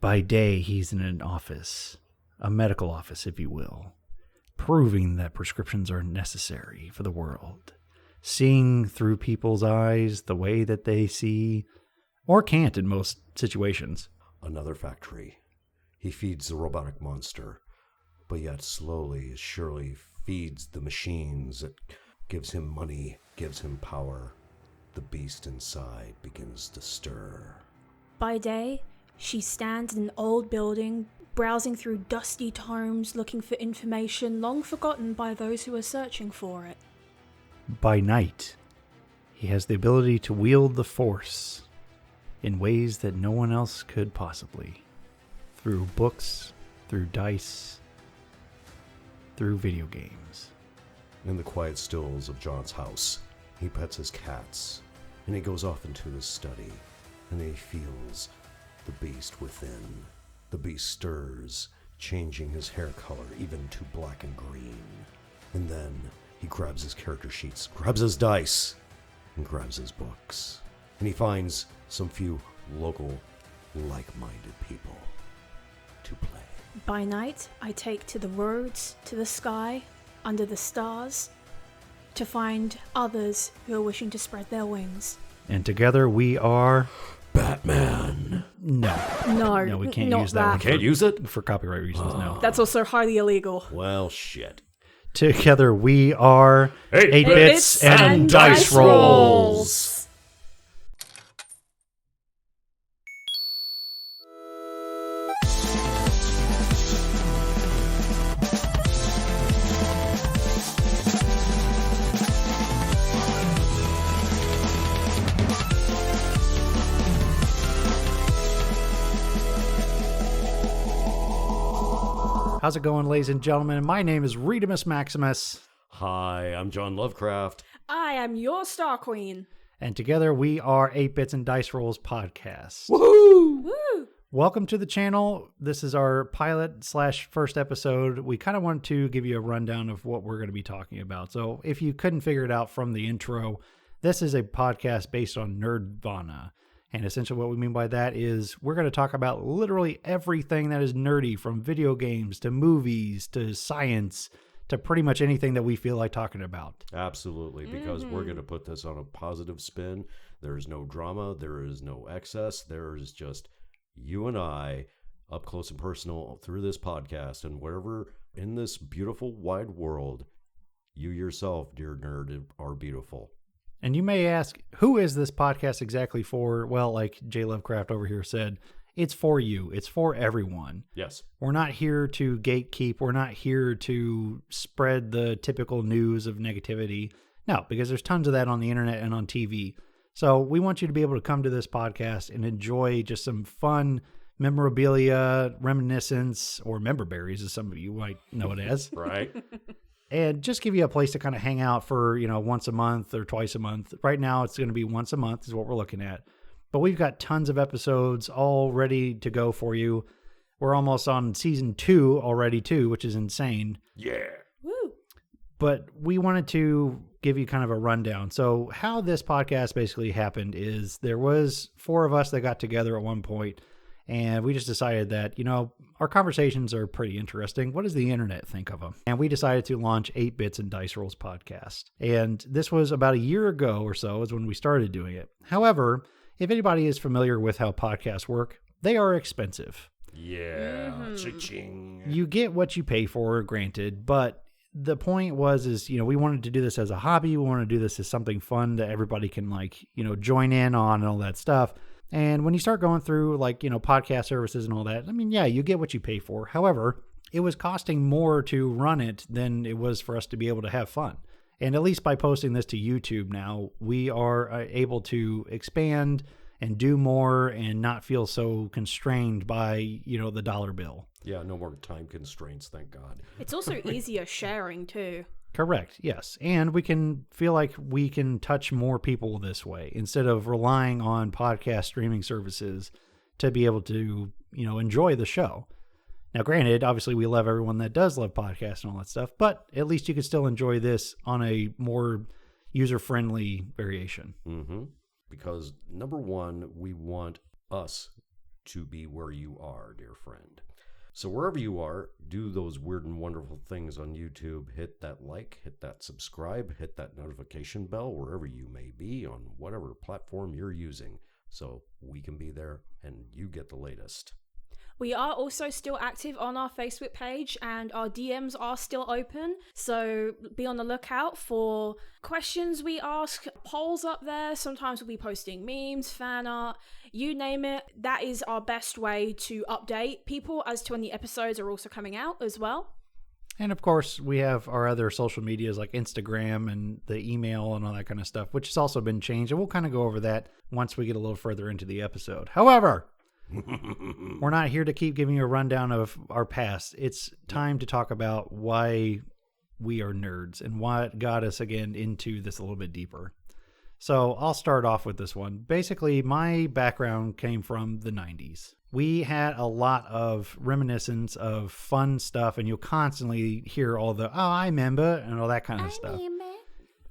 By day, he's in an office, a medical office, if you will, proving that prescriptions are necessary for the world, seeing through people's eyes the way that they see, or can't in most situations. Another factory. He feeds the robotic monster, but yet slowly, surely feeds the machines that gives him money, gives him power. The beast inside begins to stir. By day, she stands in an old building, browsing through dusty tomes, looking for information long forgotten by those who are searching for it. By night, he has the ability to wield the Force in ways that no one else could possibly. Through books, through dice, through video games. In the quiet stills of John's house, he pets his cats, and he goes off into his study, and he feels the beast within. The beast stirs, changing his hair color even to black and green. And then he grabs his character sheets, grabs his dice, and grabs his books. And he finds some few local, like-minded people to play. By night, I take to the roads, to the sky, under the stars, to find others who are wishing to spread their wings. And together we are... Batman. No, we can't use that. We can't use it? For copyright reasons, no. That's also highly illegal. Well, shit. Together we are 8 Bits and Dice Rolls. How's it going, ladies and gentlemen? My name is Redemus Maximus. Hi, I'm John Lovecraft. I am your Star Queen. And together we are 8 Bits and Dice Rolls podcast. Woohoo! Woo! Welcome to the channel. This is our pilot / first episode. We kind of want to give you a rundown of what we're going to be talking about. So if you couldn't figure it out from the intro, this is a podcast based on Nerdvana. And essentially what we mean by that is we're going to talk about literally everything that is nerdy, from video games to movies to science to pretty much anything that we feel like talking about. Absolutely, because we're going to put this on a positive spin. There is no drama. There is no excess. There is just you and I up close and personal through this podcast. And wherever in this beautiful wide world, you yourself, dear nerd, are beautiful. And you may ask, who is this podcast exactly for? Well, like J. Lovecraft over here said, it's for you. It's for everyone. Yes. We're not here to gatekeep. We're not here to spread the typical news of negativity. No, because there's tons of that on the internet and on TV. So we want you to be able to come to this podcast and enjoy just some fun memorabilia, reminiscence, or member berries, as some of you might know it as. Right. And just give you a place to kind of hang out for, once a month or twice a month. Right now, it's going to be once a month is what we're looking at. But we've got tons of episodes all ready to go for you. We're almost on season 2 already, too, which is insane. Yeah. Woo! But we wanted to give you kind of a rundown. So how this podcast basically happened is there was 4 of us that got together at one point. And we just decided that, our conversations are pretty interesting. What does the internet think of them? And we decided to launch 8 Bits and Dice Rolls podcast. And this was about a year ago or so is when we started doing it. However, if anybody is familiar with how podcasts work, they are expensive. Yeah. Cha-ching. You get what you pay for, granted. But the point is, we wanted to do this as a hobby. We want to do this as something fun that everybody can join in on and all that stuff. And when you start going through podcast services and all that, you get what you pay for. However, it was costing more to run it than it was for us to be able to have fun. And at least by posting this to YouTube now, we are able to expand and do more and not feel so constrained by, the dollar bill. Yeah, no more time constraints, thank God. It's also easier sharing, too. Correct, yes. And we can feel like we can touch more people this way instead of relying on podcast streaming services to be able to, enjoy the show. Now, granted, obviously we love everyone that does love podcasts and all that stuff, but at least you can still enjoy this on a more user-friendly variation. Mm-hmm. Because number one, we want us to be where you are, dear friend. So wherever you are, do those weird and wonderful things on YouTube. Hit that like, hit that subscribe, hit that notification bell, wherever you may be on whatever platform you're using, so we can be there and you get the latest. We are also still active on our Facebook page, and our DMs are still open, so be on the lookout for questions we ask, polls up there. Sometimes we'll be posting memes, fan art, you name it. That is our best way to update people as to when the episodes are also coming out as well. And of course, we have our other social medias like Instagram and the email and all that kind of stuff, which has also been changed, and we'll kind of go over that once we get a little further into the episode. However, we're not here to keep giving you a rundown of our past. It's time to talk about why we are nerds and what got us again into this a little bit deeper. So I'll start off with this one. Basically, my background came from the 90s. We had a lot of reminiscence of fun stuff, and you'll constantly hear all the, oh, I remember, and all that kind of stuff.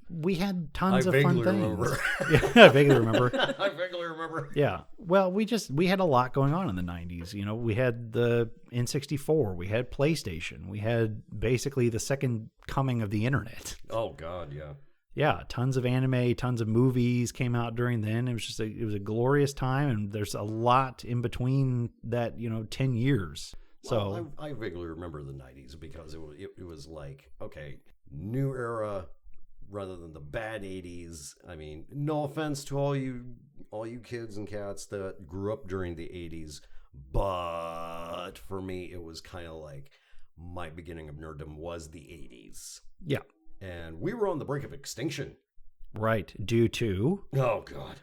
We had tons of fun things. Yeah, I vaguely remember. I vaguely remember. Yeah. Well, we had a lot going on in the 90s. You know, we had the N64, we had PlayStation, we had basically the second coming of the internet. Oh God, yeah. Yeah, tons of anime, tons of movies came out during then. It was a glorious time, and there's a lot in between that, 10 years. Well, So I vaguely remember the 90s because it was like, okay, new era rather than the bad 80s. I mean, no offense to all you kids and cats that grew up during the 80s, but for me it was kind of like my beginning of nerddom was the 80s. yeah, And we were on the brink of extinction. right. Due to Oh God.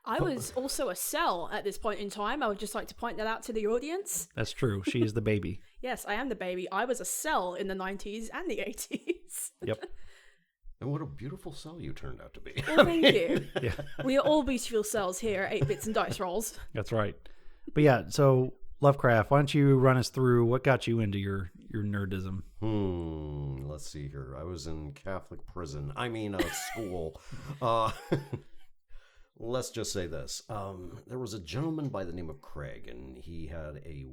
I was also a cell at this point in time. I would just like to point that out to the audience. that's true. She is the baby. Yes, I am the baby. I was a cell in the 90s and the 80s. Yep. And what a beautiful cell you turned out to be. Well, thank you. Yeah. We are all beautiful cells here at 8 Bits and Dice Rolls. That's right. But yeah, so Lovecraft, why don't you run us through what got you into your nerdism? Let's see here. I was in Catholic prison. School. Let's just say this. There was a gentleman by the name of Craig, and he had a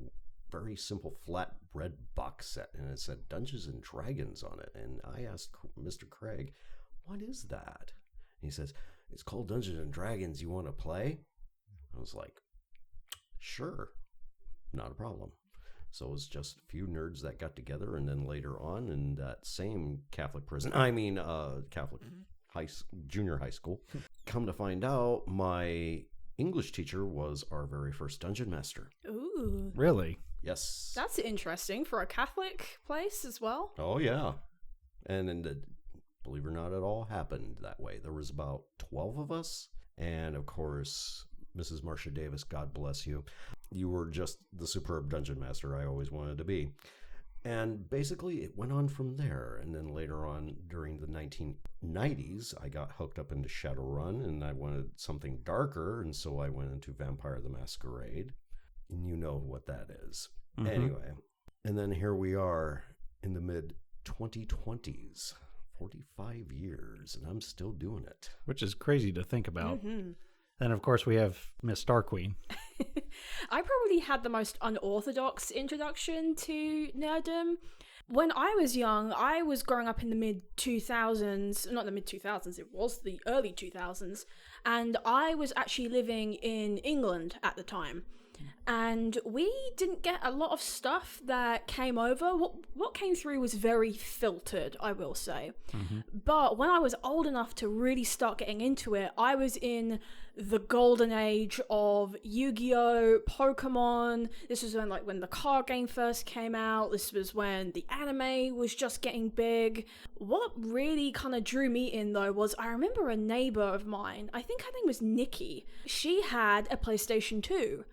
very simple flatbread box set, and it said Dungeons and Dragons on it. And I asked Mr. Craig, what is that? And he says, it's called Dungeons and Dragons. You want to play? I was like, sure, not a problem. So it was just a few nerds that got together, and then later on in that same Catholic prison, Catholic junior high school, come to find out my English teacher was our very first dungeon master. Ooh. Really? Yes. That's interesting for a Catholic place as well. Oh, yeah. And believe it or not, it all happened that way. There was about 12 of us. And, of course, Mrs. Marcia Davis, God bless you. You were just the superb dungeon master I always wanted to be. And basically, it went on from there. And then later on, during the 1990s, I got hooked up into Shadowrun, and I wanted something darker. And so I went into Vampire the Masquerade. And you know what that is. Mm-hmm. Anyway, and then here we are in the mid-2020s, 45 years, and I'm still doing it. Which is crazy to think about. Mm-hmm. Then, of course, we have Miss Star Queen. I probably had the most unorthodox introduction to nerddom. When I was young, I was growing up in the mid-2000s, not the mid-2000s, it was the early 2000s, and I was actually living in England at the time. And we didn't get a lot of stuff that came over. What came through was very filtered, I will say. Mm-hmm. But when I was old enough to really start getting into it, I was in the golden age of Yu-Gi-Oh!, Pokemon. This was when the card game first came out. This was when the anime was just getting big. What really kind of drew me in, though, was I remember a neighbor of mine, I think her name was Nikki. She had a PlayStation 2.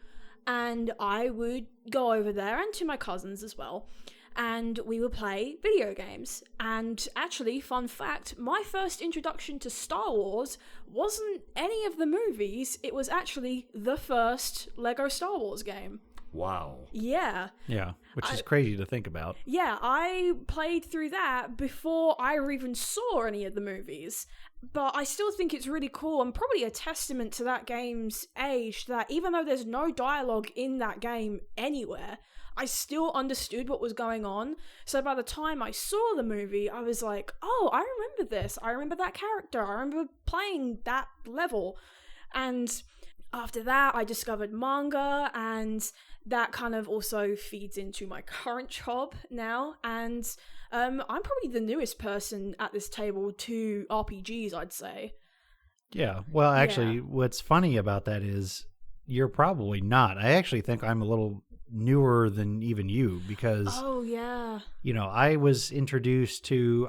And I would go over there, and to my cousins as well, and we would play video games. And actually, fun fact, my first introduction to Star Wars wasn't any of the movies, it was actually the first Lego Star Wars game. Wow. Yeah. Yeah, which is crazy to think about. Yeah, I played through that before I even saw any of the movies. But I still think it's really cool and probably a testament to that game's age that even though there's no dialogue in that game anywhere, I still understood what was going on. So by the time I saw the movie, I was like, oh, I remember this. I remember that character. I remember playing that level. And after that, I discovered manga, and that kind of also feeds into my current job now. And I'm probably the newest person at this table to RPGs, I'd say. Yeah. Well, actually, what's funny about that is you're probably not. I actually think I'm a little newer than even you because I was introduced to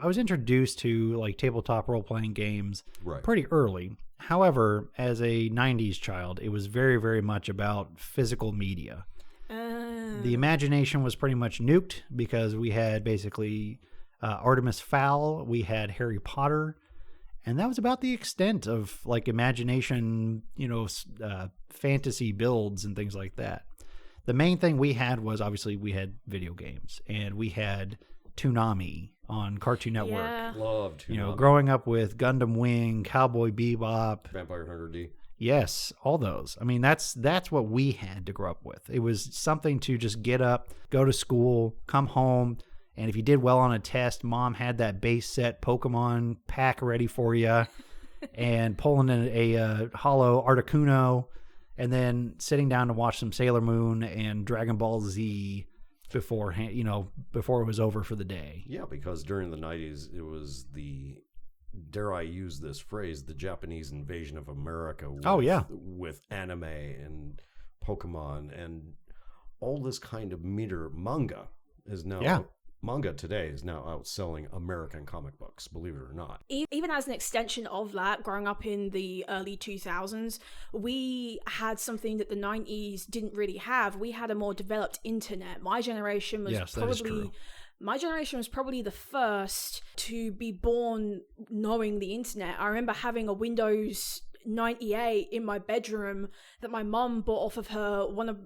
like tabletop role-playing games pretty early. However, as a 90s child, it was very, very much about physical media. The imagination was pretty much nuked because we had basically Artemis Fowl, we had Harry Potter, and that was about the extent of like imagination, fantasy builds and things like that. The main thing we had was obviously we had video games, and we had Toonami on Cartoon Network. Yeah. Loved Toonami. Growing up with Gundam Wing, Cowboy Bebop, Vampire Hunter D. Yes, all those. I mean, that's what we had to grow up with. It was something to just get up, go to school, come home, and if you did well on a test, mom had that base set Pokemon pack ready for you, and pulling in a hollow Articuno, and then sitting down to watch some Sailor Moon and Dragon Ball Z beforehand, before it was over for the day. Yeah, because during the 90s, it was the, dare I use this phrase, the Japanese invasion of America with anime and Pokemon and all this kind of manga is now manga today is now outselling American comic books, believe it or not. Even as an extension of that, growing up in the early 2000s, we had something that the 90s didn't really have. We had a more developed internet. My generation was probably the first to be born knowing the internet. I remember having a Windows 98 in my bedroom that my mum bought off of one of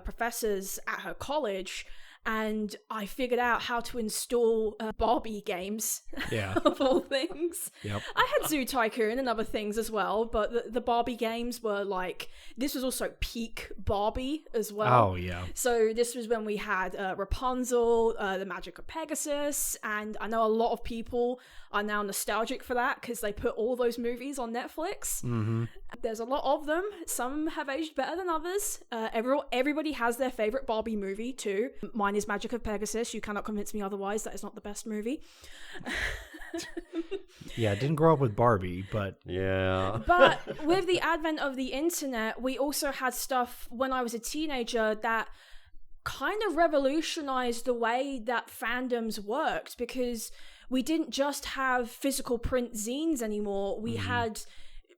professors at her college, and I figured out how to install Barbie games, of all things. Yep. I had Zoo Tycoon and other things as well, but the Barbie games were like, this was also peak Barbie as well. Oh, yeah. So this was when we had Rapunzel, The Magic of Pegasus, and I know a lot of people are now nostalgic for that because they put all those movies on Netflix. Mm-hmm. There's a lot of them. Some have aged better than others. Everybody has their favorite Barbie movie too. Mine is Magic of Pegasus. You cannot convince me otherwise. That is not the best movie. Yeah, I didn't grow up with Barbie, but... Yeah. But with the advent of the internet, we also had stuff when I was a teenager that kind of revolutionized the way that fandoms worked, because we didn't just have physical print zines anymore. We had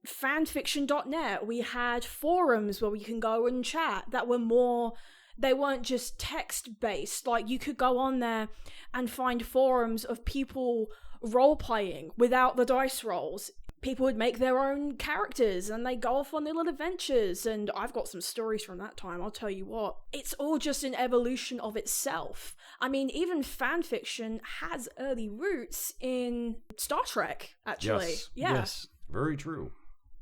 fanfiction.net. We had forums where we can go and chat that were more... They weren't just text-based. Like, you could go on there and find forums of people role-playing without the dice rolls. People would make their own characters and they go off on their little adventures, and I've got some stories from that time, I'll tell you what. It's all just an evolution of itself. I mean, even fanfiction has early roots in Star Trek, actually. Yes. Yeah. Yes. Very true.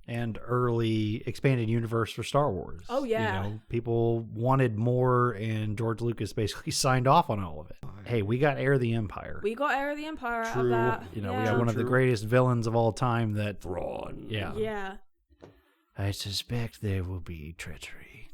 And early expanded universe for Star Wars. Oh, yeah. People wanted more, and George Lucas basically signed off on all of it. Hey, we got Heir of the Empire. We got Heir of the Empire out of True. that. We got one of the greatest villains of all time that... Thrawn. Yeah. Yeah. I suspect there will be treachery.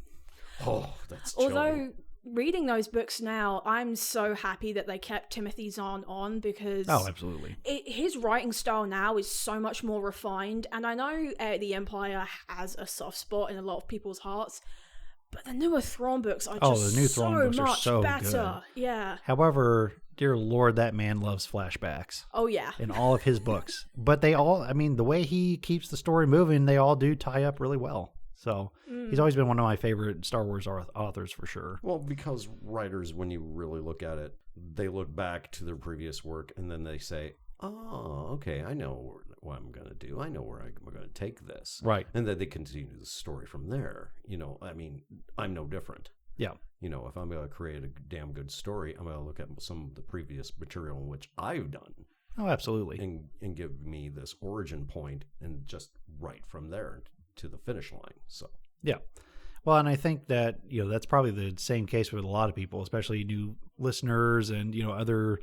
Oh, that's chilling. Although, reading those books now, I'm so happy that they kept Timothy Zahn on, because... Oh, absolutely. His writing style now is so much more refined, and I know the Empire has a soft spot in a lot of people's hearts, but the newer Thrawn books are just the new Thrawn books are much so better. good. Yeah. However, dear Lord, that man loves flashbacks. Oh, yeah. In all of his books. But they all, I mean, the way he keeps the story moving, they all do tie up really well. So he's always been one of my favorite Star Wars authors for sure. Well, because writers, when you really look at it, they look back to their previous work and then they say, oh, okay, I know what I'm going to do. I know where I'm going to take this. Right. And then they continue the story from there. I mean, I'm no different. Yeah. You know, if I'm going to create a damn good story, I'm going to look at some of the previous material in which I've done. Oh, absolutely. And give me this origin point and just right from there to the finish line. So, yeah. Well, and I think that, you know, that's probably the same case with a lot of people, especially new listeners and, you know, other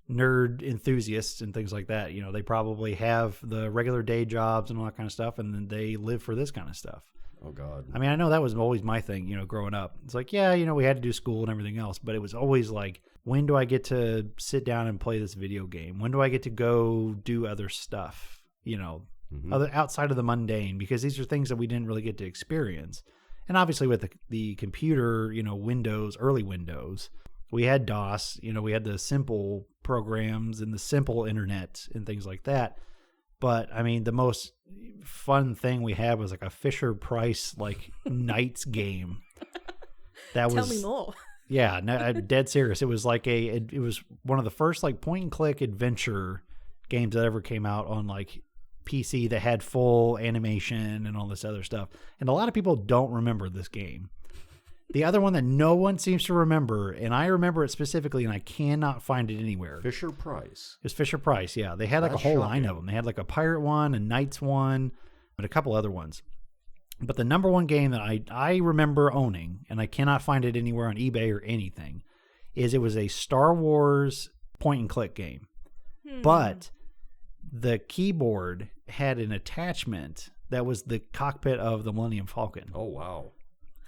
nerd enthusiasts and things like that. You know, they probably have the regular day jobs and all that kind of stuff, and then they live for this kind of stuff. oh God. I mean, I know that was always my thing, you know, growing up. It's like, yeah, you know, we had to do school and everything else, but it was always like, when do I get to sit down and play this video game? When do I get to go do other stuff, you know, other outside of the mundane? Because these are things that we didn't really get to experience. And obviously with the computer, you know, Windows, early Windows, we had DOS, you know, we had the simple programs and the simple internet and things like that. But I mean, the most fun thing we had was like a Fisher-Price like Knights game. That Tell me more. Yeah, no, I'm dead serious. It was like it was one of the first like point and click adventure games that ever came out on like PC that had full animation and all this other stuff. And a lot of people don't remember this game. The other one that no one seems to remember, and I remember it specifically, and I cannot find it anywhere. Fisher-Price. It's Fisher-Price, yeah. They had like That's a whole shocking. line of them. They had like a pirate one, a knights one, and a couple other ones. But the number one game that I remember owning, and I cannot find it anywhere on eBay or anything, is it was a Star Wars point and click game. But the keyboard had an attachment that was the cockpit of the Millennium Falcon. Oh, wow.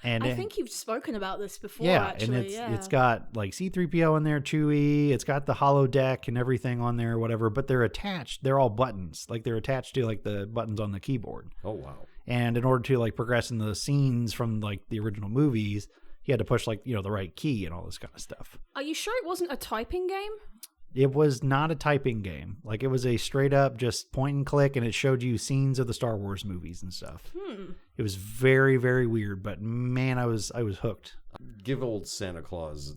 And I think you've spoken about this before, yeah, actually. and it's got like C-3PO in there, Chewie. It's got the holodeck and everything on there, whatever. But they're attached. They're all buttons. Like they're attached to like the buttons on the keyboard. Oh, wow. And in order to like progress in the scenes from like the original movies, you had to push like, you know, the right key and all this kind of stuff. Are you sure it wasn't a typing game? It was not a typing game. Like it was a straight up just point and click, and it showed you scenes of the Star Wars movies and stuff. It was very, very weird, but man, I was hooked. Give old Santa Claus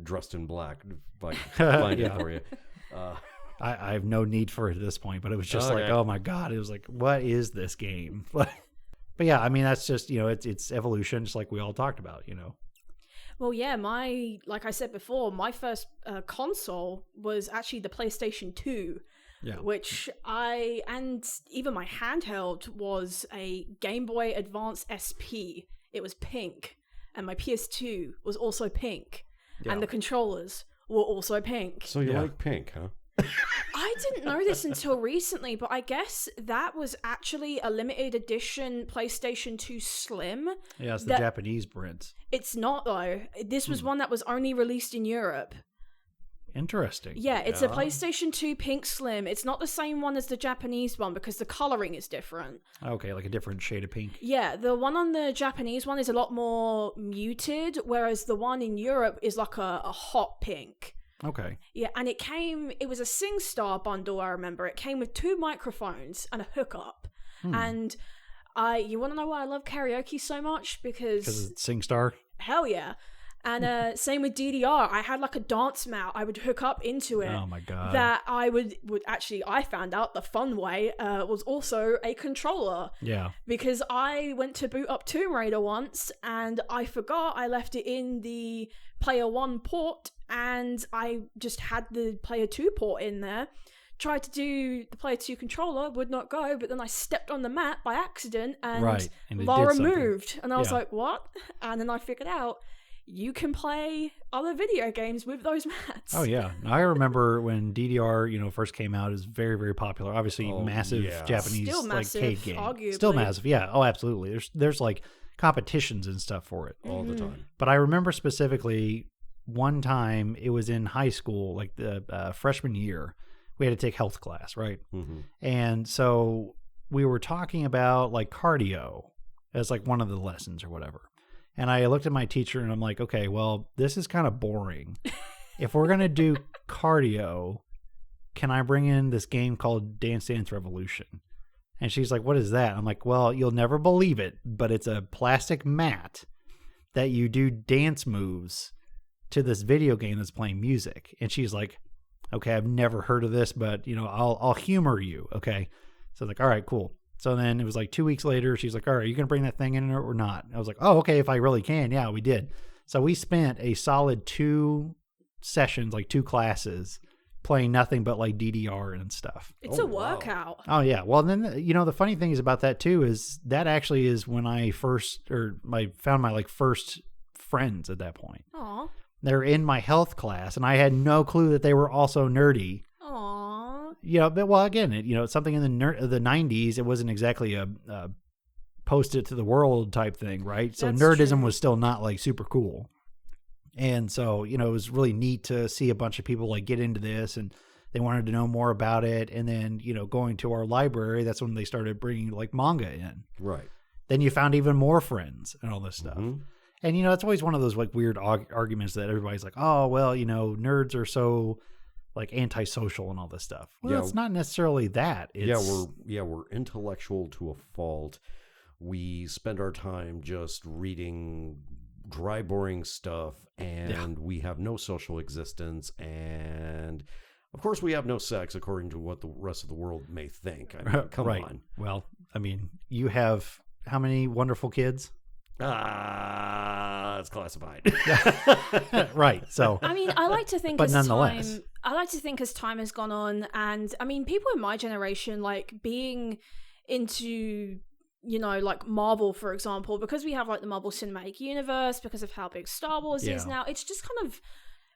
dressed in black find it for you. I have no need for it at this point, but it was just like, oh my God, it was like, what is this game? But yeah, I mean, that's just, you know, it's evolution, just like we all talked about, you know. Well, yeah, like I said before, my first console was actually the PlayStation 2, which and even my handheld was a Game Boy Advance SP. It was pink, and my PS2 was also pink, and the controllers were also pink. So you like pink, huh? I didn't know this until recently, but I guess that was actually a limited edition PlayStation 2 Slim. Yeah, it's the Japanese print. It's not, though. This was one that was only released in Europe. Interesting. Yeah, it's a PlayStation 2 Pink Slim. It's not the same one as the Japanese one because the coloring is different. Okay, like a different shade of pink. Yeah, the one on the Japanese one is a lot more muted, whereas the one in Europe is like a hot pink. Okay. Yeah, and it was a SingStar bundle, I remember. It came with 2 microphones and a hookup. And you want to know why I love karaoke so much? Because it's SingStar? Hell yeah. And same with DDR. I had like a dance mat I would hook up into it. Oh my God. That I would actually, I found out the fun way was also a controller. Yeah. Because I went to boot up Tomb Raider once and I forgot I left it in the Player 1 port and I just had the Player 2 port in there. Tried to do the Player 2 controller, would not go, but then I stepped on the mat by accident and Laura moved. And I was like, what? And then I figured out you can play other video games with those mats. Oh, yeah. I remember when DDR, you know, first came out, it was very, very popular. Obviously, massive Japanese Still massive, like cade game. Arguably. Still massive, yeah. Oh, absolutely. There's like competitions and stuff for it. All the time. But I remember specifically one time it was in high school, like the freshman year. We had to take health class, right? Mm-hmm. And so we were talking about like cardio as like one of the lessons or whatever. And I looked at my teacher and I'm like, okay, well, this is kind of boring. If we're going to do cardio, can I bring in this game called Dance Dance Revolution? And she's like, what is that? I'm like, well, you'll never believe it, but it's a plastic mat that you do dance moves to this video game that's playing music. And she's like, okay, I've never heard of this, but you know, I'll humor you. Okay. So I was like, all right, cool. So then it was like 2 weeks later, she's like, all right, are you going to bring that thing in or not? I was like, oh, okay, if I really can. Yeah, we did. So we spent a solid 2 sessions, like 2 classes, playing nothing but like DDR and stuff. It's a workout. Oh, yeah. Well, then, the funny thing is about that too is that actually is when I found my like first friends at that point. Aw. They're in my health class, and I had no clue that they were also nerdy. Aw. But well, again, it's something in the 90s. It wasn't exactly a post it to the world type thing, right? So That's nerdism true. was still not like super cool. And so, it was really neat to see a bunch of people like get into this, and they wanted to know more about it. And then, going to our library, that's when they started bringing like manga in. Right. Then you found even more friends and all this stuff. Mm-hmm. And, it's always one of those like weird arguments that everybody's like, oh, well, nerds are so like antisocial and all this stuff. Well, it's not necessarily that. It's, we're intellectual to a fault. We spend our time just reading dry, boring stuff, and we have no social existence. And of course, we have no sex, according to what the rest of the world may think. I mean, come on. Well, I mean, you have how many wonderful kids? It's classified. Right. So I mean, I like to think But nonetheless. as time has gone on, and I mean, people in my generation, like being into, like Marvel, for example, because we have like the Marvel Cinematic Universe, because of how big Star Wars is now, it's just kind of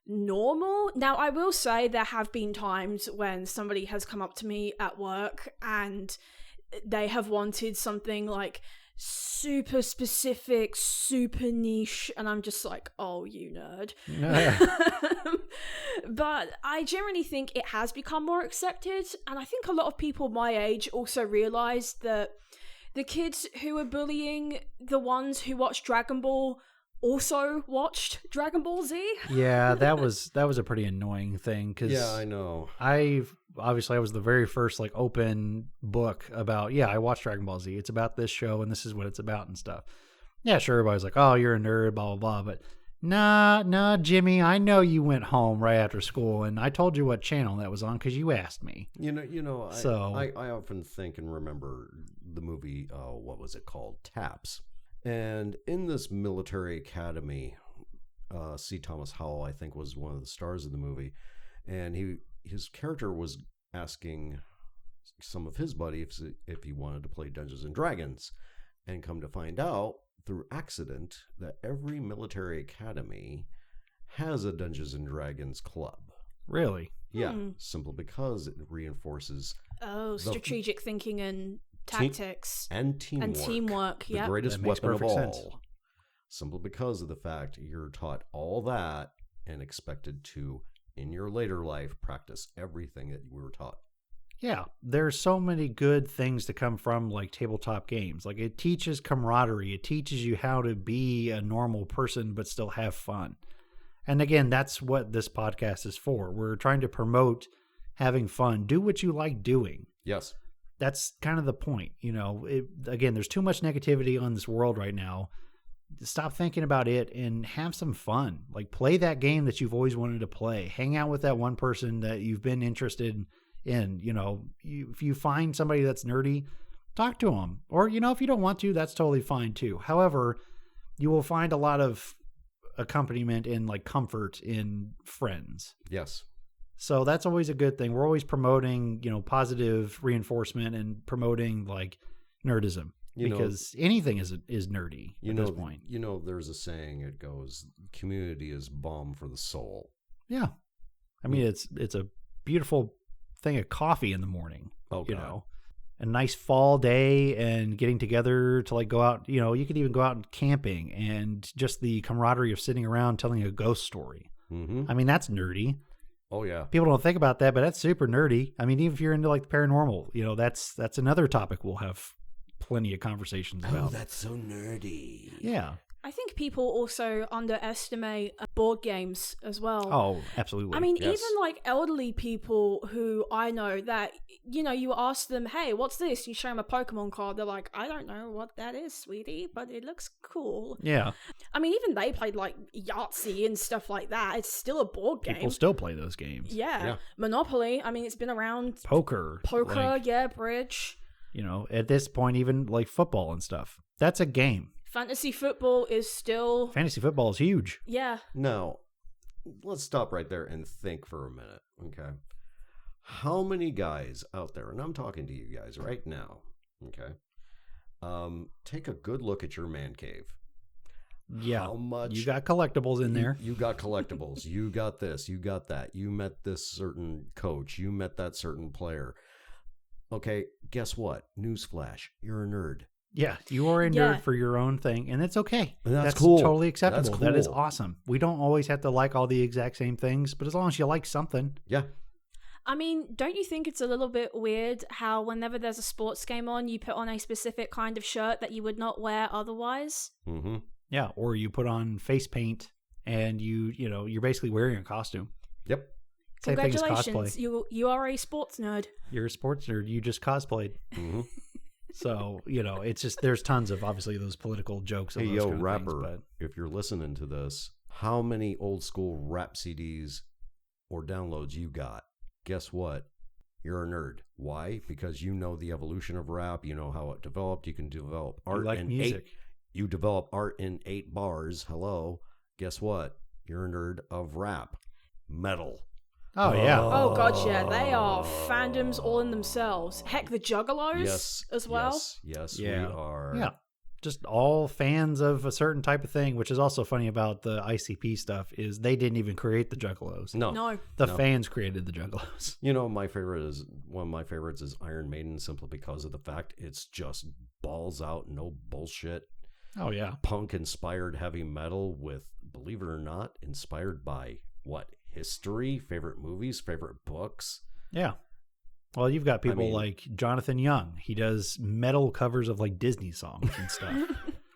normal. Now, I will say there have been times when somebody has come up to me at work and they have wanted something like super specific, super niche, and I'm just like, oh, you nerd. But I generally think it has become more accepted, and I think a lot of people my age also realized that the kids who were bullying the ones who watched Dragon Ball also watched Dragon Ball Z. Yeah, that was a pretty annoying thing, because I know. I was the very first like open book about, I watched Dragon Ball Z. It's about this show, and this is what it's about and stuff. Yeah, sure, everybody's like, oh, you're a nerd, blah, blah, blah. But nah, Jimmy, I know you went home right after school, and I told you what channel that was on because you asked me. I often think and remember the movie, what was it called? Taps. And in this military academy, C. Thomas Howell, I think, was one of the stars of the movie. And his character was asking some of his buddies if he wanted to play Dungeons and Dragons. And come to find out, through accident, that every military academy has a Dungeons and Dragons club. Really? Yeah, simply because it reinforces strategic thinking and tactics and teamwork. The greatest makes weapon of all. perfect sense. Simply because of the fact you're taught all that and expected to, in your later life, practice everything that you were taught. Yeah, there's so many good things to come from like tabletop games. Like it teaches camaraderie. It teaches you how to be a normal person but still have fun. And again, that's what this podcast is for. We're trying to promote having fun. Do what you like doing. Yes. That's kind of the point. Again, there's too much negativity on this world right now. Stop thinking about it and have some fun. Like play that game that you've always wanted to play. Hang out with that one person that you've been interested in. If you find somebody that's nerdy, talk to them. Or, if you don't want to, that's totally fine too. However, you will find a lot of accompaniment and like comfort in friends. Yes. So that's always a good thing. We're always promoting, positive reinforcement and promoting like nerdism, because anything is nerdy at this point. There's a saying, it goes, community is balm for the soul. Yeah. I mean, it's a beautiful thing of coffee in the morning, a nice fall day and getting together to like go out, you could even go out and camping, and just the camaraderie of sitting around telling a ghost story. Mm-hmm. I mean, that's nerdy. Oh yeah. People don't think about that, but that's super nerdy. I mean, even if you're into like the paranormal, that's another topic we'll have plenty of conversations about. Oh, that's so nerdy. Yeah. I think people also underestimate board games as well. Oh, absolutely. I mean, Yes. even like elderly people who I know that, you ask them, hey, what's this? You show them a Pokemon card. They're like, I don't know what that is, sweetie, but it looks cool. Yeah. I mean, even they played like Yahtzee and stuff like that. It's still a board game. People still play those games. Yeah. Yeah. Monopoly. I mean, it's been around. Poker. Bridge. At this point, even like football and stuff. That's a game. Fantasy football is still... Fantasy football is huge. Yeah. Now, let's stop right there and think for a minute, okay? How many guys out there, and I'm talking to you guys right now, okay? Take a good look at your man cave. Yeah. How much you got collectibles in there? You got collectibles. You got this. You got that. You met this certain coach. You met that certain player. Okay, guess what? Newsflash. You're a nerd. Yeah, you are a nerd for your own thing, and it's okay. And that's cool. Totally acceptable. That's cool. That is awesome. We don't always have to like all the exact same things, but as long as you like something. Yeah. I mean, don't you think it's a little bit weird how whenever there's a sports game on, you put on a specific kind of shirt that you would not wear otherwise? Mm-hmm. Yeah, or you put on face paint and you're basically wearing a costume. Yep. Same thing as Congratulations, cosplay. you are a sports nerd. You're a sports nerd. You just cosplayed. Mm-hmm. So, it's just, there's tons of, obviously, those political jokes. Hey, those yo, kind of rapper, things, if you're listening to this, how many old school rap CDs or downloads you got? Guess what? You're a nerd. Why? Because you know the evolution of rap. You know how it developed. You can develop art like in music. You develop art in 8 bars. Hello. Guess what? You're a nerd of rap. Metal. Oh, yeah. Oh, God, yeah. They are fandoms all in themselves. Heck, the Juggalos Yes. as well. Yes, Yeah. we are. Yeah. Just all fans of a certain type of thing, which is also funny about the ICP stuff, is they didn't even create the Juggalos. No. The fans created the Juggalos. One of my favorites is Iron Maiden, simply because of the fact it's just balls out, no bullshit. Oh, yeah. Punk inspired heavy metal with, believe it or not, inspired by what? History, favorite movies, favorite books. Yeah. Well, you've got people like Jonathan Young. He does metal covers of like Disney songs and stuff.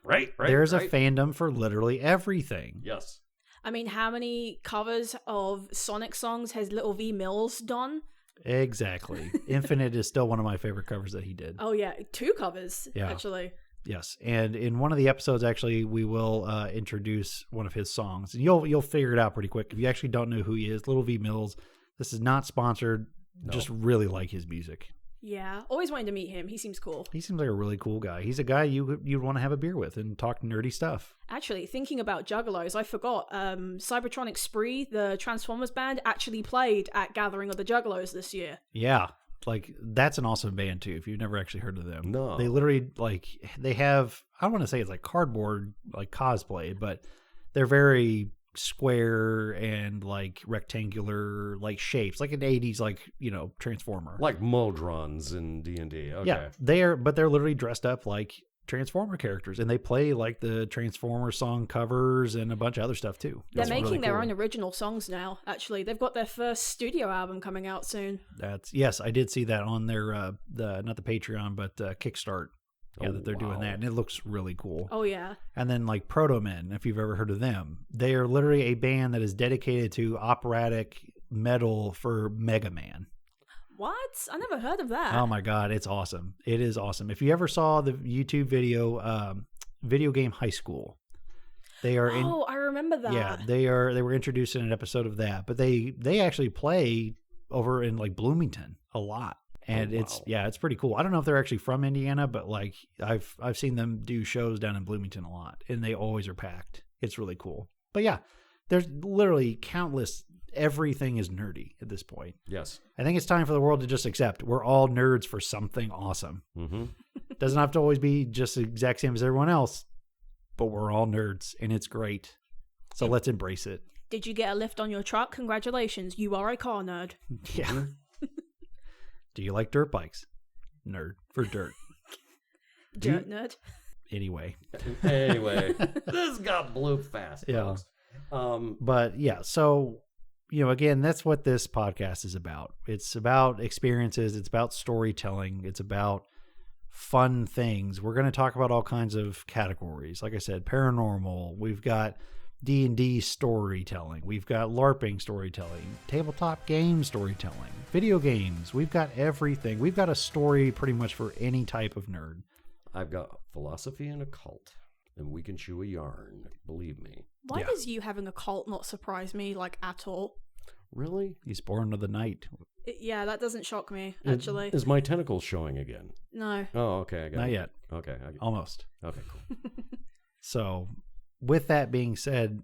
Right. There's a fandom for literally everything. Yes. I mean, how many covers of Sonic songs has Little V Mills done? Exactly. Infinite is still one of my favorite covers that he did. Oh, yeah. 2 covers, Yeah. actually. Yes, and in one of the episodes, actually, we will introduce one of his songs, and you'll figure it out pretty quick. If you actually don't know who he is, Little V Mills, this is not sponsored. No. Just really like his music. Yeah, always wanted to meet him. He seems cool. He seems like a really cool guy. He's a guy you'd want to have a beer with and talk nerdy stuff. Actually, thinking about Juggalos, I forgot. Cybertronic Spree, the Transformers band, actually played at Gathering of the Juggalos this year. Yeah. Like, that's an awesome band, too, if you've never actually heard of them. No. They literally, they have, I don't want to say it's like cardboard, like cosplay, but they're very square and, rectangular, shapes, like an 80s, Transformer. Like Moldrons in D&D. Okay. Yeah, but they're literally dressed up like Transformer characters, and they play, the Transformer song covers and a bunch of other stuff, too. They're It's making really their cool. own original songs now, actually. They've got their first studio album coming out soon. Yes, I did see that on their not the Patreon, but Kickstart. Yeah, that they're doing that, and it looks really cool. Oh, yeah. And then Proto Men, if you've ever heard of them, they are literally a band that is dedicated to operatic metal for Mega Man. What? I never heard of that. Oh my God, it's awesome! It is awesome. If you ever saw the YouTube video, Video Game High School, they are. I remember that. Yeah, they were introduced in an episode of that, but they actually play over in Bloomington a lot. And it's pretty cool. I don't know if they're actually from Indiana, but I've seen them do shows down in Bloomington a lot, and they always are packed. It's really cool. But yeah, there's literally countless. Everything is nerdy at this point. Yes. I think it's time for the world to just accept we're all nerds for something awesome. Mm-hmm. Doesn't have to always be just the exact same as everyone else, but we're all nerds, and it's great. So let's embrace it. Did you get a lift on your truck? Congratulations, you are a car nerd. Yeah. Do you like dirt bikes? Nerd for dirt. Dirt nerd. Anyway, this got blue fast. Yeah. Folks. But yeah, so again, that's what this podcast is about. It's about experiences. It's about storytelling. It's about fun things. We're going to talk about all kinds of categories. Like I said, paranormal. We've got D&D storytelling. We've got LARPing storytelling, tabletop game storytelling, video games. We've got everything. We've got a story pretty much for any type of nerd. I've got philosophy and a cult, and we can chew a yarn. Believe me. Why does you having a cult not surprise me, at all? Really? He's born of the night. Yeah, that doesn't shock me, actually. Is my tentacle showing again? No. Oh, okay. I got Not it. yet. Okay. Almost. Okay, cool. So, with that being said,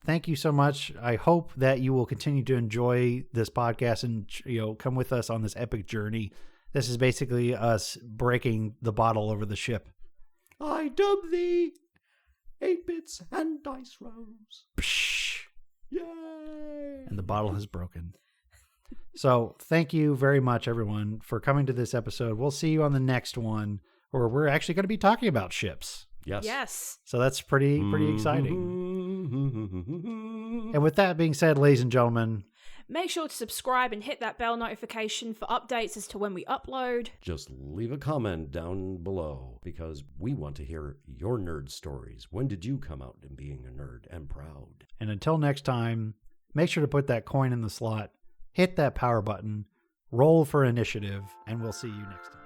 thank you so much. I hope that you will continue to enjoy this podcast and, come with us on this epic journey. This is basically us breaking the bottle over the ship. I dub thee 8-bits and dice rolls. Psh, Yay! and the bottle has broken. So, thank you very much, everyone, for coming to this episode. We'll see you on the next one, where we're actually going to be talking about ships. Yes. Yes. So that's pretty exciting. And with that being said, ladies and gentlemen, Make sure to subscribe and hit that bell notification for updates as to when we upload. Just leave a comment down below because we want to hear your nerd stories. When did you come out in being a nerd and proud? and until next time, make sure to put that coin in the slot, hit that power button, roll for initiative, and we'll see you next time.